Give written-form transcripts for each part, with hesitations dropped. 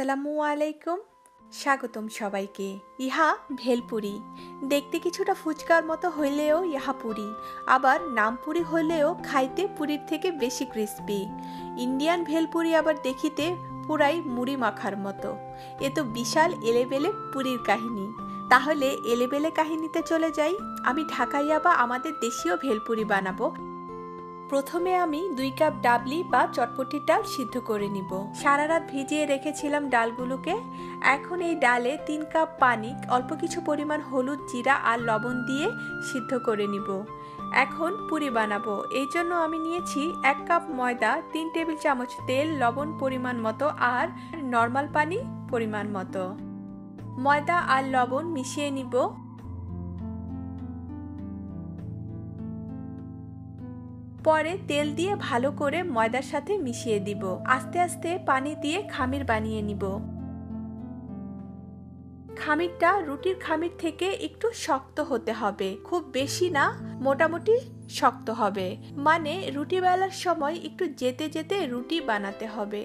আসসালামু আলাইকুম, স্বাগতম সবাইকে। ইহা ভেলপুরি। দেখতে কিছুটা ফুচকার মতো হইলেও ইহা পুরি, আবার নাম পুরি হলেও খাইতে পুরির থেকে বেশি ক্রিস্পি। ইন্ডিয়ান ভেলপুরি আবার দেখিতে পুরাই মুড়ি মাখার মতো। এ তো বিশাল এলেবেলে পুরির কাহিনী। তাহলে এলেবেলে কাহিনীতে চলে যাই। আমি ঢাকাইয়া বা আমাদের দেশীয় ভেলপুরি বানাবো। প্রথমে আমি 2 কাপ ডাবলি বা চটপটির ডাল সিদ্ধ করে নিব। সারা রাত ভিজিয়ে রেখেছিলাম ডালগুলোকে। এখন এই ডালে 3 কাপ পানি, অল্প কিছু পরিমাণ হলুদ, জিরা আর লবণ দিয়ে সিদ্ধ করে নিব। এখন পুরি বানাবো। এই জন্য আমি নিয়েছি 1 কাপ ময়দা, 3 টেবিল চামচ তেল, লবণ পরিমাণ মতো আর নর্মাল পানি পরিমাণ মতো। ময়দা আর লবণ মিশিয়ে নিব। পরে তেল দিয়ে ভালো করে ময়দার সাথে মিশিয়ে দিব। আস্তে আস্তে পানি দিয়ে খামির বানিয়ে নিব। খামিরটা রুটির খামির থেকে একটু শক্ত হতে হবে, খুব বেশি না, মোটামুটি শক্ত হবে। মানে রুটি বেলার সময় একটু যেতে যেতে রুটি বানাতে হবে।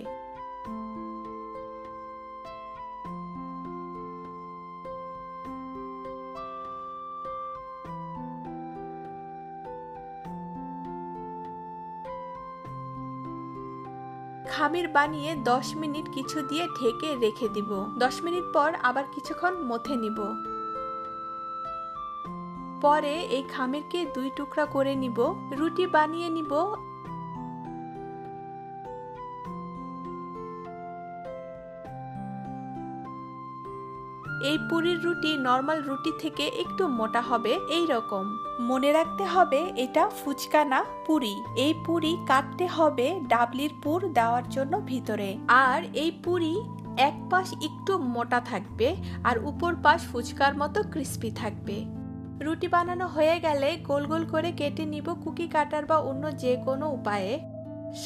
খামির বানিয়ে 10 মিনিট কিছু দিয়ে ঢেকে রেখে দিব। 10 মিনিট পর আবার কিছুক্ষণ মথে নিব। পরে এই খামিরকে 2 টুকরা করে নিব, রুটি বানিয়ে নিব। এই পুরির রুটি নরমাল রুটি থেকে একটু মোটা হবে, এই রকম। মনে রাখতে হবে এটা ফুচকা না, পুরি। এই পুরি কাটতে হবে ডাবলির পুর দেওয়ার জন্য ভিতরে। আর এই পুরি এক পাশ একটু মোটা থাকবে আর উপর পাশ ফুচকার মতো ক্রিস্পি থাকবে। রুটি বানানো হয়ে গেলে গোল গোল করে কেটে নিব কুকি কাটার বা অন্য যে কোনো উপায়ে।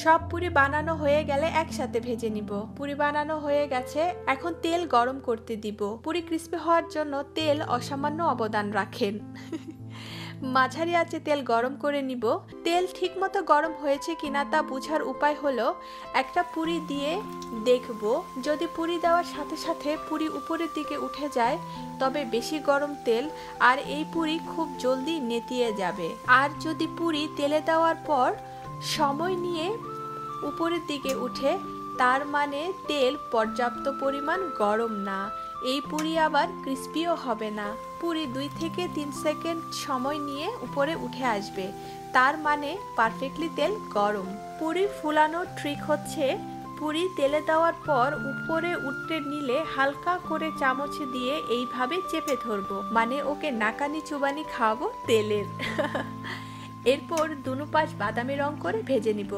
সব পুরি বানানো হয়ে গেলে একসাথে ভেজে নিব। পুরি বানানো হয়ে গেছে, এখন তেল গরম করতে দিব। পুরি ক্রিস্পি হওয়ার জন্য তেল অসামান্য অবদান রাখেন। মাঝারি আঁচে তেল গরম করে নিব। তেল ঠিকমতো গরম হয়েছে কিনা তা বোঝার উপায় হলো একটা পুরি দিয়ে দেখব। যদি পুরি দেওয়ার সাথে সাথে পুরি উপরের দিকে উঠে যায় তবে বেশি গরম তেল, আর এই পুরি খুব জলদি নেতিয়ে যাবে। আর যদি পুরি তেলে দেওয়ার পর সময় নিয়ে উপরের দিকে উঠে, তার মানে তেল পর্যাপ্ত পরিমাণ গরম না। এই পুরি আবার ক্রিস্পিও হবে না। পুরি 2 থেকে 3 সেকেন্ড সময় নিয়ে উপরে উঠে আসবে, তার মানে পারফেক্টলি তেল গরম। পুরি ফুলানোর ট্রিক হচ্ছে পুরি তেলে দেওয়ার পর উপরে উঠতে নিলে হালকা করে চামচ দিয়ে এইভাবে চেপে ধরবো, মানে ওকে নাকানি চুবানি খাওয়াবো তেলের। এরপর দুনো পাশ বাদামি রং করে ভেজে নিব।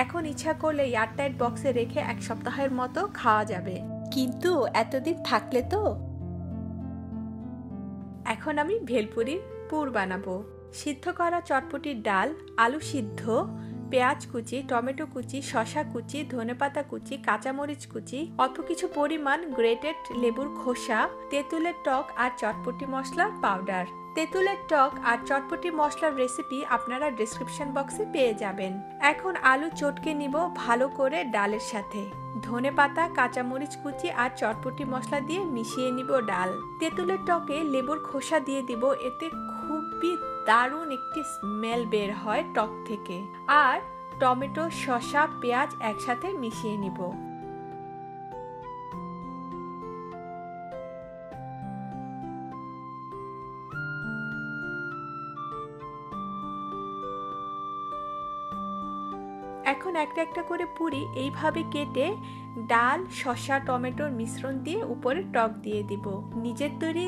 এখন ইচ্ছা করলে এয়ারটাইট বক্সে রেখে 1 সপ্তাহের মতো খাওয়া যাবে, কিন্তু এতদিন থাকলে তো। এখন আমি ভেলপুরির পুর বানাবো। সিদ্ধ করা চটপটির ডাল, আলু সিদ্ধ, পেঁয়াজ কুচি, টমেটো কুচি, শসা কুচি, ধনেপাতা কুচি, কাঁচামরিচ কুচি, অল্প কিছু পরিমাণ গ্রেটেড লেবুর খোসা, তেঁতুলের টক আর চটপটি মশলার পাউডার। তেঁতুলের টক আর চটপটি মশলার রেসিপি আপনারা ডেসক্রিপশন বক্সে পেয়ে যাবেন। এখন আলু চটকে নিব ভালো করে ডালের সাথে। ধনেপাতা, কাঁচামরিচ কুচি আর চটপটি মশলা দিয়ে মিশিয়ে নিব ডাল। তেঁতুলের টকে লেবুর খোসা দিয়ে দিব, এতে খুবই দারুণ একটি স্মেল বের হয় টক থেকে। আর টমেটো, শসা, পেঁয়াজ একসাথে মিশিয়ে নিব। এখন একটা একটা করে পুরি এইভাবে কেটে ডাল, শসা, টমেটোর মিশ্রণ দিয়ে উপরে টক দিয়ে দিব। নিজের তৈরি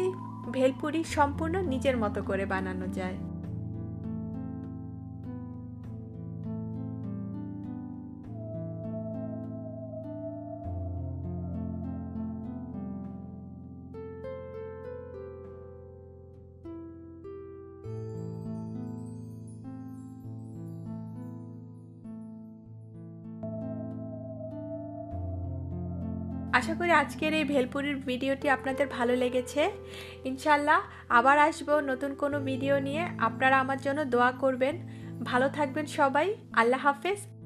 ভেলপুরি সম্পূর্ণ নিজের মতো করে বানানো যায়। আশা করি আজকের এই ভেলপুরির ভিডিওটি আপনাদের ভালো লেগেছে। ইনশাল্লাহ আবার আসবো নতুন কোনো ভিডিও নিয়ে। আপনারা আমার জন্য দোয়া করবেন। ভালো থাকবেন সবাই। আল্লাহ হাফেজ।